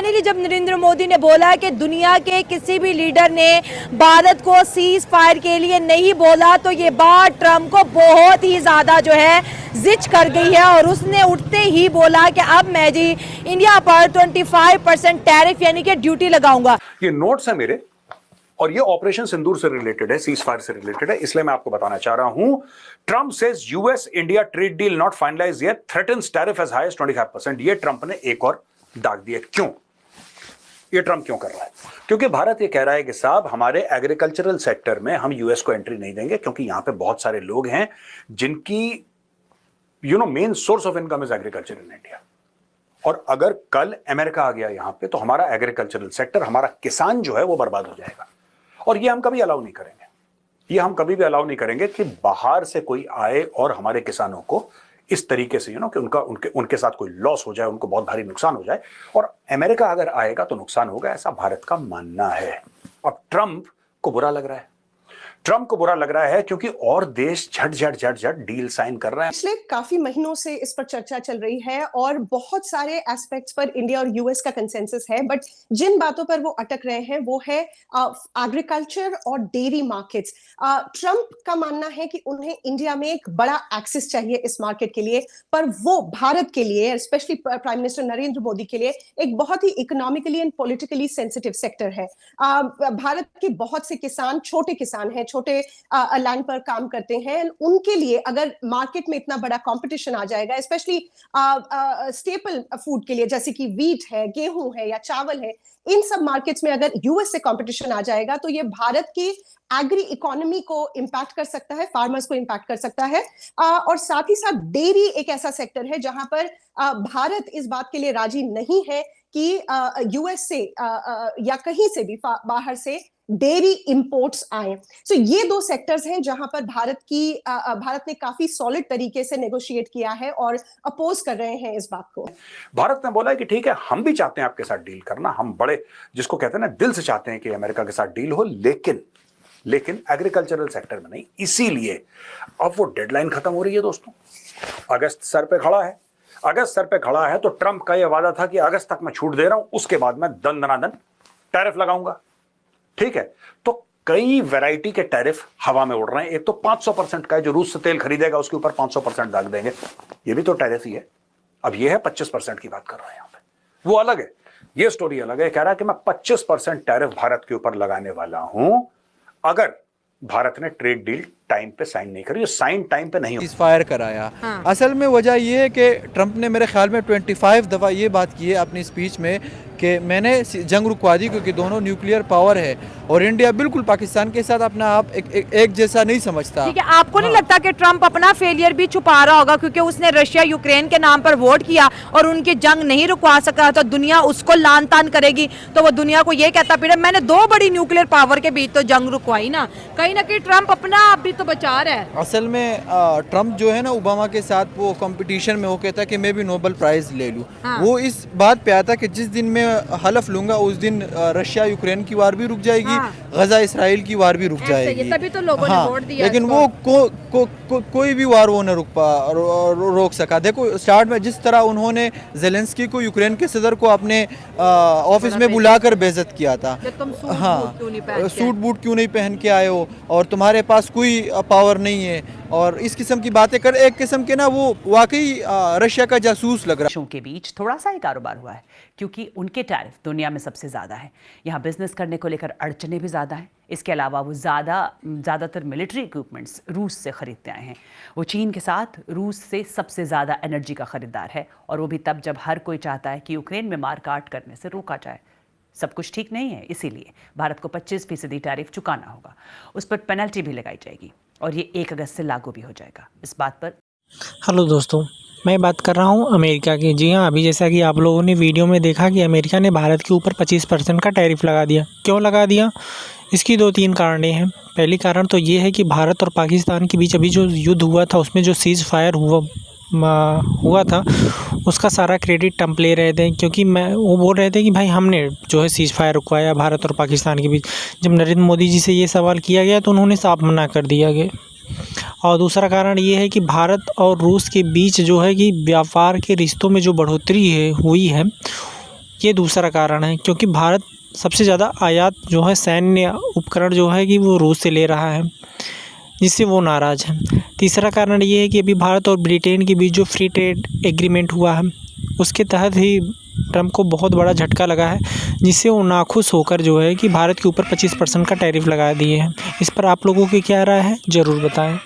Finally जब नरेंद्र मोदी ने बोला कि दुनिया के किसी भी लीडर ने भारत को सीज फायर के लिए नहीं बोला, तो ये बात ट्रंप को बहुत ही ज्यादा जो है जिच कर गई है और उसने उठते ही बोला कि अब मैं जी इंडिया पर 25% टैरिफ यानी कि ड्यूटी लगाऊंगा। ये नोट्स है मेरे और ये ऑपरेशन सिंदूर से रिलेटेड है, सीज फायर से रिलेटेड है, इसलिए मैं आपको बताना चाह रहा हूं। Trump says US India trade deal not finalize yet, threatens tariff as high as 25%। ये ट्रंप ने एक और दाग दिया। क्यों? ये ट्रंप क्यों कर रहा है? क्योंकि भारत ये कह रहा है कि साहब हमारे एग्रीकल्चरल सेक्टर में हम यूएस को एंट्री नहीं देंगे, क्योंकि यहां पे बहुत सारे लोग हैं जिनकी main source of income is agriculture in India. और अगर कल अमेरिका आ गया यहां पे, तो हमारा एग्रीकल्चरल सेक्टर, हमारा किसान जो है वो बर्बाद हो जाएगा। और ये हम कभी अलाउ नहीं करेंगे। ये हम कभी भी अलाउ नहीं करेंगे कि बाहर से कोई आए और हमारे किसानों कि इस तरीके से कि उनके साथ कोई लॉस हो जाए, उनको बहुत भारी नुकसान हो जाए। और अमेरिका अगर आएगा तो नुकसान होगा, ऐसा भारत का मानना है। अब ट्रंप को बुरा लग रहा है। ट्रंप को बुरा लग रहा है क्योंकि और देश झट डील साइन कर रहे हैं। पिछले काफी महीनों से इस पर चर्चा चल रही है और बहुत सारे एस्पेक्ट्स पर इंडिया और यूएस का कंसेंसस है, बट जिन बातों पर वो अटक रहे हैं वो है एग्रीकल्चर और डेयरी मार्केट्स। ट्रंप का मानना है कि उन्हें इंडिया में एक बड़ा एक्सेस चाहिए इस मार्केट के लिए, पर वो भारत के लिए, specially prime minister Narendra Modi के लिए, एक बहुत ही economically and politically sensitive sector है। भारत के बहुत से किसान छोटे किसान हैं, छोटे लैंड पर काम करते हैं। उनके लिए अगर मार्केट में इतना बड़ा कंपटीशन आ जाएगा, स्पेशली स्टेपल फूड के लिए, जैसे कि वीट है, गेहूं है या चावल है, इन सब मार्केट्स में अगर यूएस से कंपटीशन आ जाएगा तो ये भारत की एग्री इकोनॉमी को इंपैक्ट कर सकता है, फार्मर्स को इंपैक्ट कर सकता है। और साथ ही साथ डेयरी एक ऐसा सेक्टर है जहां पर भारत इस बात के लिए राजी नहीं है कि यूएस से या कहीं से भी बाहर से डेयरी इंपोर्ट्स आए। सो ये दो सेक्टर्स हैं जहां पर भारत ने काफी सॉलिड तरीके से नेगोशिएट किया है और अपोज कर रहे हैं इस बात को। भारत ने बोला है कि ठीक है, हम भी चाहते हैं आपके साथ डील करना, हम बड़े जिसको कहते हैं ना दिल से चाहते हैं कि अमेरिका के साथ डील हो, लेकिन एग्रीकल्चरल सेक्टर में नहीं। इसीलिए अब वो डेडलाइन खत्म हो रही है दोस्तों। अगस्त सर पे खड़ा है। अगस्त सर पे खड़ा है तो ट्रंप का यह वादा था कि अगस्त तक मैं छूट दे रहा हूं, उसके बाद मैं दन टैरिफ लगाऊंगा। ठीक है, तो कई वैरायटी के टैरिफ हवा में उड़ रहे हैं। एक तो 500% का है, जो रूस से तेल खरीदेगा उसके ऊपर 500% दाग देंगे, ये भी तो टैरिफ ही है। अब ये है 25% की बात कर रहे हैं यहां पे, वो अलग है, ये स्टोरी अलग है। कह रहा है कि मैं 25% टैरिफ भारत के ऊपर लगाने वाला हूं अगर भारत ने ट्रेड डील टाइम पे साइन नहीं करी। साइन टाइम पे नहीं फायर कराया। हाँ। असल में वजह ये है कि ट्रंप ने मेरे ख्याल में 25 दफ़ा ये बात की है अपनी स्पीच में कि मैंने जंग रुकवा दी, क्योंकि दोनों न्यूक्लियर पावर है और इंडिया बिल्कुल पाकिस्तान के साथ अपना आप एक जैसा नहीं समझता। ठीक है, आपको नहीं लगता कि ट्रंप अपना फेलियर भी छुपा रहा होगा, क्योंकि उसने रशिया यूक्रेन के नाम पर वोट किया और उनकी जंग नहीं रुकवा सका, तो दुनिया उसको लान तान करेगी, तो वो दुनिया को ये कहता फिर मैंने दो बड़ी न्यूक्लियर पावर के बीच तो जंग रुकवाई ना कहीं ट्रंप अपना आप भी तो बचा रहा है। असल में ट्रंप जो है ना ओबामा के साथ वो कंपटीशन में वो कहता है कि मैं भी नोबेल प्राइज ले लूं। हाँ। वो इस बात पे आता कि जिस दिन मैं हलफ लूंगा उस दिन रशिया यूक्रेन की वार भी रुक जाएगी। हाँ। गजा इसराइल की वार भी रुक जाएगी। तभी तो लोगों ने वोट दिया। लेकिन वो कोई भी वार वो न रोक सका। देखो स्टार्ट में जिस तरह उन्होंने जेलेंस्की को, यूक्रेन के सदर को, अपने ऑफिस में बुलाकर बेइज्जत किया था। हाँ, सूट बूट क्यों नहीं पहन के आए हो और तुम्हारे पास कोई पावर नहीं है, और इस किस्म की बातें कर, एक किस्म के ना वो वाकई रशिया का जासूस लग रहा है। देशों के बीच थोड़ा सा ही कारोबार हुआ है क्योंकि उनके टैरिफ दुनिया में सबसे ज़्यादा है। यहाँ बिजनेस करने को लेकर अड़चने भी ज़्यादा हैं। इसके अलावा वो ज़्यादातर मिलिट्री इक्विपमेंट्स रूस से ख़रीदते आए हैं। वो चीन के साथ रूस से सबसे ज़्यादा एनर्जी का ख़रीदार है, और वो भी तब जब हर कोई चाहता है कि यूक्रेन में मारकाट करने से रोका जाए। सब कुछ ठीक नहीं है, इसीलिए भारत को 25% टैरिफ चुकाना होगा। उस पर पेनल्टी भी लगाई जाएगी और ये 1 अगस्त से लागू भी हो जाएगा। इस बात पर हेलो दोस्तों, मैं बात कर रहा हूँ अमेरिका की। जी हाँ, अभी जैसा कि आप लोगों ने वीडियो में देखा कि अमेरिका ने भारत के ऊपर 25% का टैरिफ लगा दिया। क्यों लगा दिया? इसकी 2-3 कारणें हैं। पहली कारण तो ये है कि भारत और पाकिस्तान के बीच अभी जो युद्ध हुआ था उसमें जो सीज़ फायर हुआ था उसका सारा क्रेडिट ट्रंप ले रहे थे, क्योंकि वो बोल रहे थे कि भाई हमने जो है सीज़ फायर रुकवाया भारत और पाकिस्तान के बीच। जब नरेंद्र मोदी जी से ये सवाल किया गया तो उन्होंने साफ मना कर दिया गया। और दूसरा कारण ये है कि भारत और रूस के बीच जो है कि व्यापार के रिश्तों में जो बढ़ोतरी हुई है, ये दूसरा कारण है, क्योंकि भारत सबसे ज़्यादा आयात जो है सैन्य उपकरण जो है कि वो रूस से ले रहा है, जिससे वो नाराज़ है। तीसरा कारण ये है कि अभी भारत और ब्रिटेन के बीच जो फ्री ट्रेड एग्रीमेंट हुआ है उसके तहत ही ट्रम्प को बहुत बड़ा झटका लगा है, जिससे वो नाखुश होकर जो है कि भारत के ऊपर 25% का टैरिफ लगा दिए हैं। इस पर आप लोगों की क्या राय है, ज़रूर बताएं।